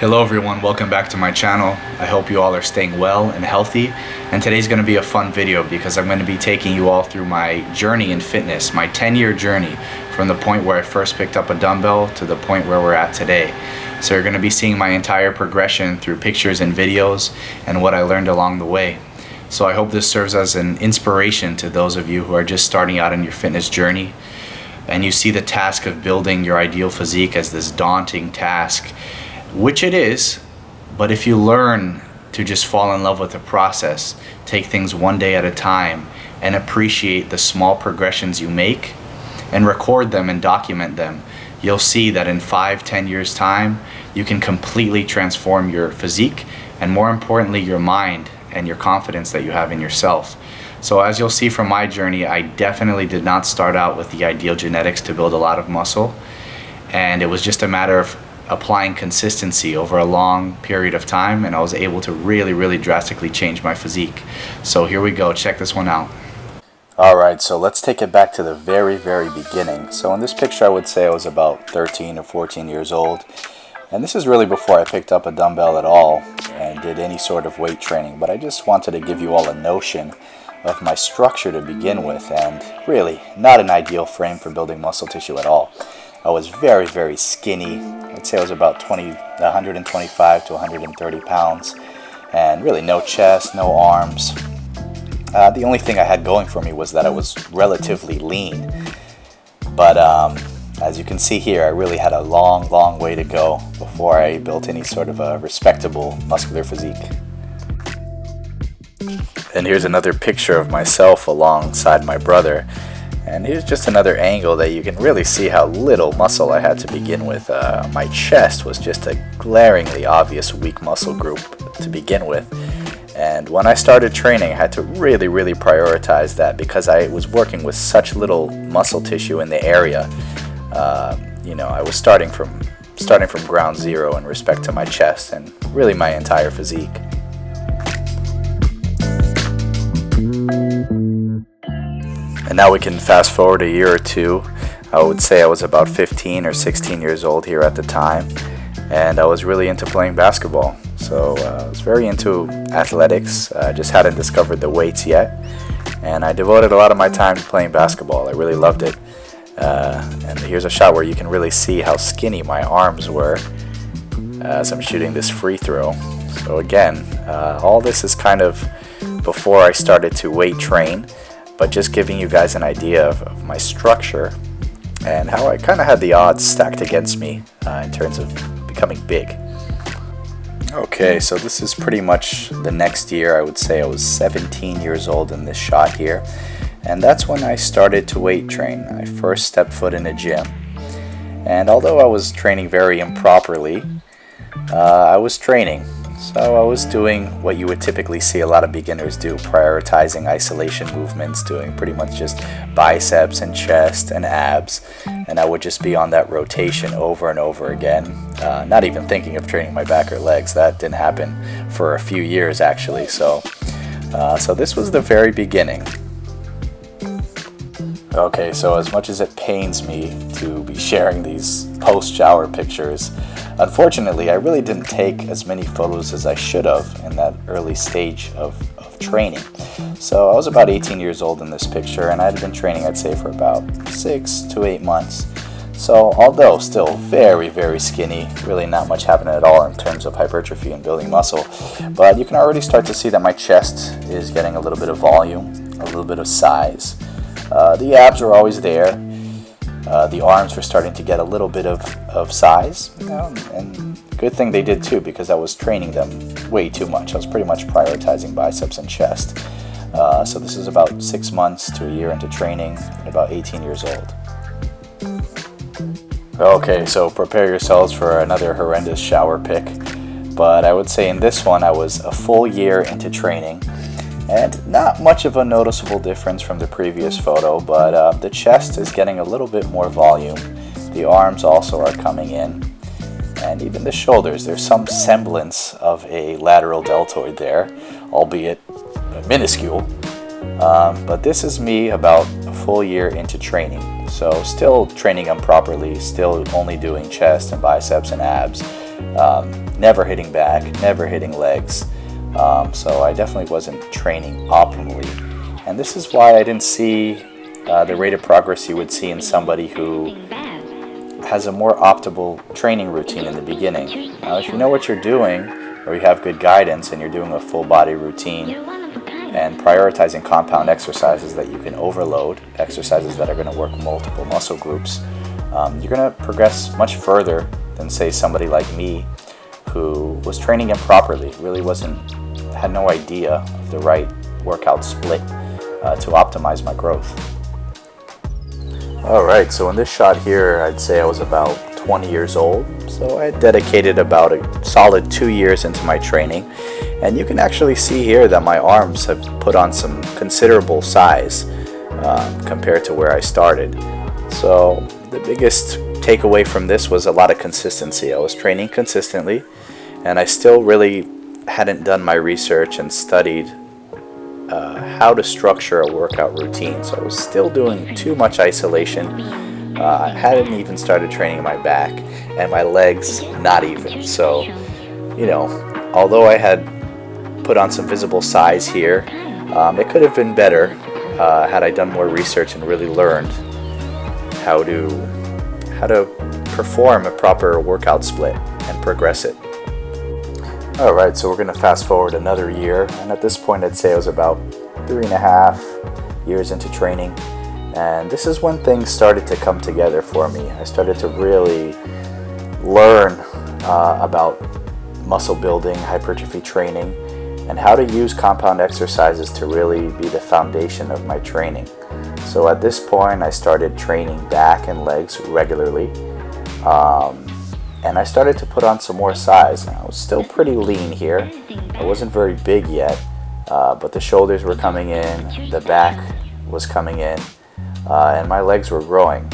Hello everyone, welcome back to my channel. I hope you all are staying well and healthy. And today's going to be a fun video because I'm going to be taking you all through my journey in fitness, my 10-year journey from the point where I first picked up a dumbbell to the point where we're at today. So you're going to be seeing my entire progression through pictures and videos and what I learned along the way. So I hope this serves as an inspiration to those of you who are just starting out on your fitness journey and you see the task of building your ideal physique as this daunting task, which it is, but if you learn to just fall in love with the process, take things one day at a time, and appreciate the small progressions you make, and record them and document them, you'll see that in 5-10 years time, you can completely transform your physique, and more importantly, your mind and your confidence that you have in yourself. So as you'll see from my journey, I definitely did not start out with the ideal genetics to build a lot of muscle, and it was just a matter of applying consistency over a long period of time, and I was able to really drastically change my physique. So here we go, check this one out. Alright, so let's take it back to the very beginning. So in this picture I would say I was about 13 or 14 years old, and this is really before I picked up a dumbbell at all and did any sort of weight training, but I just wanted to give you all a notion of my structure to begin with, and really not an ideal frame for building muscle tissue at all. I was very skinny. I'd say I was about 125 to 130 pounds, and really no chest, no arms. The only thing I had going for me was that I was relatively lean, but as you can see here, I really had a long way to go before I built any sort of a respectable muscular physique. And here's another picture of myself alongside my brother. And here's just another angle that you can really see how little muscle I had to begin with. My chest was just a glaringly obvious weak muscle group to begin with. And when I started training, I had to really prioritize that because I was working with such little muscle tissue in the area. I was starting from ground zero in respect to my chest and really my entire physique. And now we can fast forward a year or two. I would say I was about 15 or 16 years old here at the time, and I was really into playing basketball. So I was very into athletics. I just hadn't discovered the weights yet, and I devoted a lot of my time to playing basketball. I really loved it. And here's a shot where you can really see how skinny my arms were as I'm shooting this free throw. So again, all this is kind of before I started to weight train, but just giving you guys an idea of my structure and how I kind of had the odds stacked against me in terms of becoming big. Okay, so this is pretty much the next year. I would say I was 17 years old in this shot here, and that's when I started to weight train. I first stepped foot in a gym, and although I was training very improperly, I was training. So I was doing what you would typically see a lot of beginners do, prioritizing isolation movements, doing pretty much just biceps and chest and abs, and I would just be on that rotation over and over again, not even thinking of training my back or legs. That didn't happen for a few years actually, so this was the very beginning. Okay, so as much as it pains me to be sharing these post-shower pictures, unfortunately, I really didn't take as many photos as I should have in that early stage of training. So I was about 18 years old in this picture, and I had been training, I'd say, for about 6 to 8 months. So although still very skinny, really not much happening at all in terms of hypertrophy and building muscle, but you can already start to see that my chest is getting a little bit of volume, a little bit of size. The abs were always there. The arms were starting to get a little bit of size, and good thing they did too, because I was training them way too much. I was pretty much prioritizing biceps and chest. So this is about 6 months to a year into training, at about 18 years old. Okay, so prepare yourselves for another horrendous shower pic, but I would say in this one I was a full year into training. And not much of a noticeable difference from the previous photo, but the chest is getting a little bit more volume. The arms also are coming in. And even the shoulders, there's some semblance of a lateral deltoid there, albeit minuscule. But this is me about a full year into training. So still training improperly, still only doing chest and biceps and abs. never hitting back, never hitting legs. So I definitely wasn't training optimally. And this is why I didn't see the rate of progress you would see in somebody who has a more optimal training routine in the beginning. Now, if you know what you're doing, or you have good guidance and you're doing a full body routine and prioritizing compound exercises that you can overload, exercises that are going to work multiple muscle groups, you're going to progress much further than, say, somebody like me who was training improperly, really had no idea of the right workout split to optimize my growth. Alright, so in this shot here, I'd say I was about 20 years old, so I dedicated about a solid 2 years into my training, and you can actually see here that my arms have put on some considerable size compared to where I started. So the biggest takeaway from this was a lot of consistency. I was training consistently, and I still really hadn't done my research and studied how to structure a workout routine. So I was still doing too much isolation. I hadn't even started training my back, and my legs not even. So, you know, although I had put on some visible size here, it could have been better had I done more research and really learned how to perform a proper workout split and progress it. Alright, so we're going to fast forward another year, and at this point I'd say I was about 3.5 years into training, and this is when things started to come together for me. I started to really learn about muscle building, hypertrophy training, and how to use compound exercises to really be the foundation of my training. So at this point I started training back and legs regularly. And I started to put on some more size. I was still pretty lean here. I wasn't very big yet, but the shoulders were coming in, the back was coming in, and my legs were growing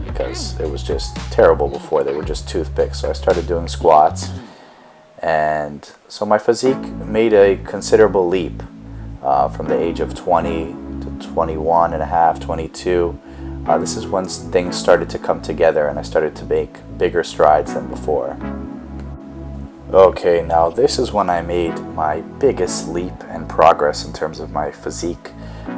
because it was just terrible before. They were just toothpicks. So I started doing squats, and so my physique made a considerable leap from the age of 20 to 21 and a half, 22. This is when things started to come together and I started to make bigger strides than before. Okay, now this is when I made my biggest leap and progress in terms of my physique.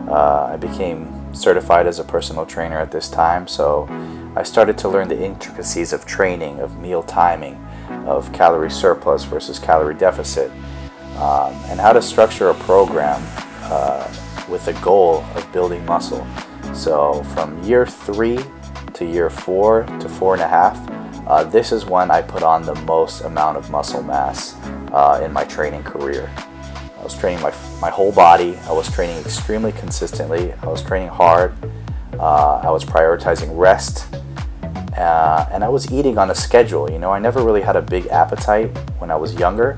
I became certified as a personal trainer at this time, so I started to learn the intricacies of training, of meal timing, of calorie surplus versus calorie deficit, and how to structure a program with the goal of building muscle. So from year 3 to year 4 to 4.5, this is when I put on the most amount of muscle mass in my training career. I was training my whole body. I was training extremely consistently. I was training hard. I was prioritizing rest. And I was eating on a schedule. You know, I never really had a big appetite when I was younger,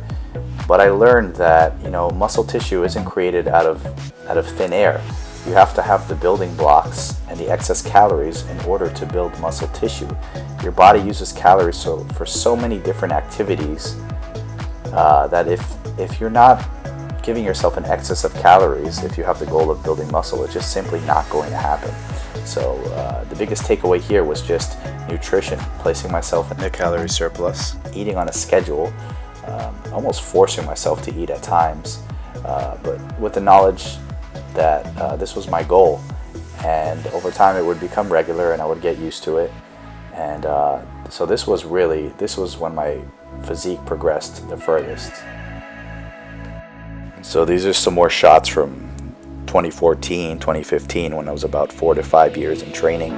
but I learned that, you know, muscle tissue isn't created out of thin air. You have to have the building blocks and the excess calories in order to build muscle tissue. Your body uses calories for so many different activities that if you're not giving yourself an excess of calories, if you have the goal of building muscle, it's just simply not going to happen. So the biggest takeaway here was just nutrition, placing myself in the calorie surplus, eating on a schedule, almost forcing myself to eat at times, but with the knowledge that this was my goal, and over time it would become regular and I would get used to it. And so this was when my physique progressed the furthest. So these are some more shots from 2014, 2015, when I was about 4 to 5 years in training,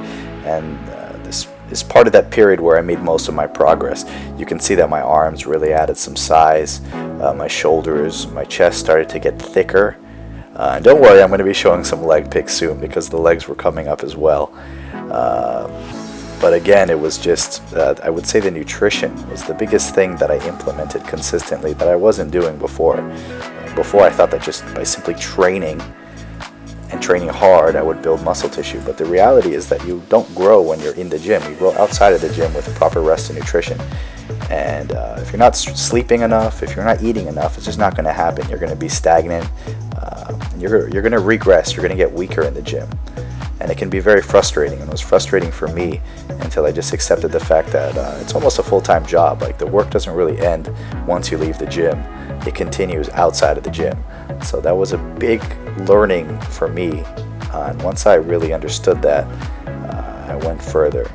and this is part of that period where I made most of my progress. You can see that my arms really added some size, my shoulders, my chest started to get thicker. And don't worry, I'm going to be showing some leg pics soon because the legs were coming up as well. But again, it was just, I would say the nutrition was the biggest thing that I implemented consistently that I wasn't doing before. Before I thought that just by simply training and training hard, I would build muscle tissue. But the reality is that you don't grow when you're in the gym. You grow outside of the gym with proper rest and nutrition. And if you're not sleeping enough, if you're not eating enough, it's just not going to happen. You're going to be stagnant. You're going to regress. You're going to get weaker in the gym. And it can be very frustrating. And it was frustrating for me. And until I just accepted the fact that it's almost a full-time job. Like, the work doesn't really end once you leave the gym. It continues outside of the gym. So that was a big learning for me. And once I really understood that, I went further.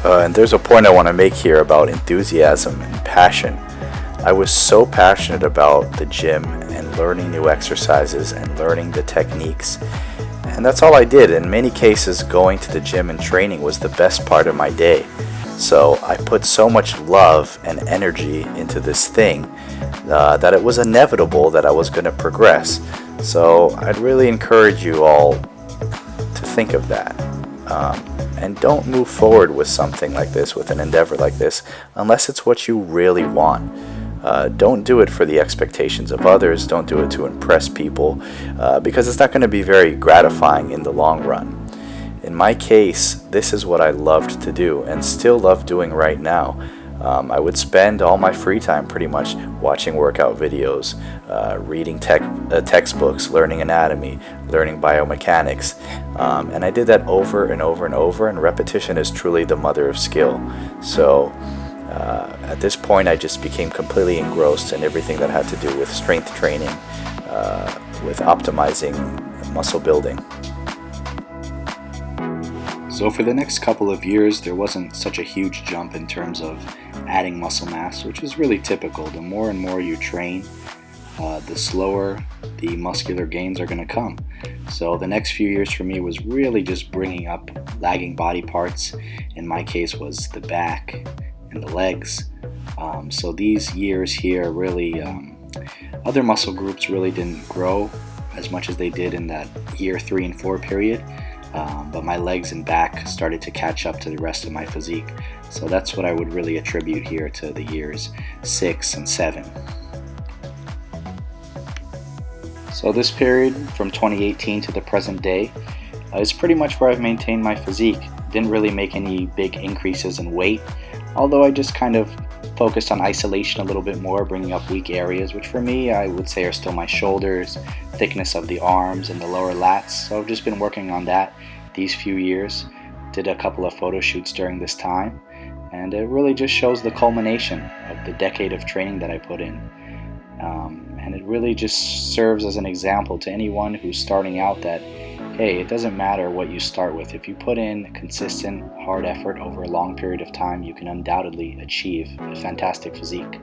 And there's a point I want to make here about enthusiasm and passion. I was so passionate about the gym and learning new exercises and learning the techniques. And that's all I did. In many cases, going to the gym and training was the best part of my day. So I put so much love and energy into this thing that it was inevitable that I was going to progress. So I'd really encourage you all to think of that. And don't move forward with something like this, with an endeavor like this, unless it's what you really want. Don't do it for the expectations of others. Don't do it to impress people, because it's not going to be very gratifying in the long run. In my case, this is what I loved to do and still love doing right now. I would spend all my free time pretty much watching workout videos, reading textbooks, learning anatomy, learning biomechanics, and I did that over and over and over, and repetition is truly the mother of skill. So at this point, I just became completely engrossed in everything that had to do with strength training, with optimizing muscle building. So for the next couple of years, there wasn't such a huge jump in terms of adding muscle mass, which is really typical. The more and more you train, the slower the muscular gains are going to come. So the next few years for me was really just bringing up lagging body parts. In my case was the back and the legs. So these years here really, other muscle groups really didn't grow as much as they did in that year 3 and 4 period. But my legs and back started to catch up to the rest of my physique. So that's what I would really attribute here to the years 6 and 7. So this period from 2018 to the present day is pretty much where I've maintained my physique. Didn't really make any big increases in weight, although I just kind of focused on isolation a little bit more, bringing up weak areas, which for me I would say are still my shoulders, thickness of the arms, and the lower lats. So I've just been working on that these few years. Did a couple of photo shoots during this time, and it really just shows the culmination of the decade of training that I put in. And it really just serves as an example to anyone who's starting out that, hey, it doesn't matter what you start with. If you put in consistent, hard effort over a long period of time, you can undoubtedly achieve a fantastic physique.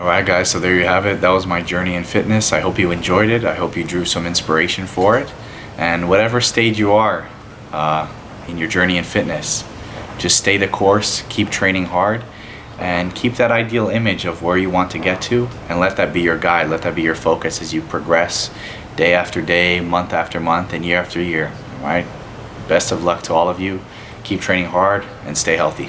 Alright guys, so there you have it. That was my journey in fitness. I hope you enjoyed it. I hope you drew some inspiration for it. And whatever stage you are in your journey in fitness, just stay the course, keep training hard, and keep that ideal image of where you want to get to, and let that be your guide, let that be your focus as you progress day after day, month after month, and year after year. All right? Best of luck to all of you. Keep training hard and stay healthy.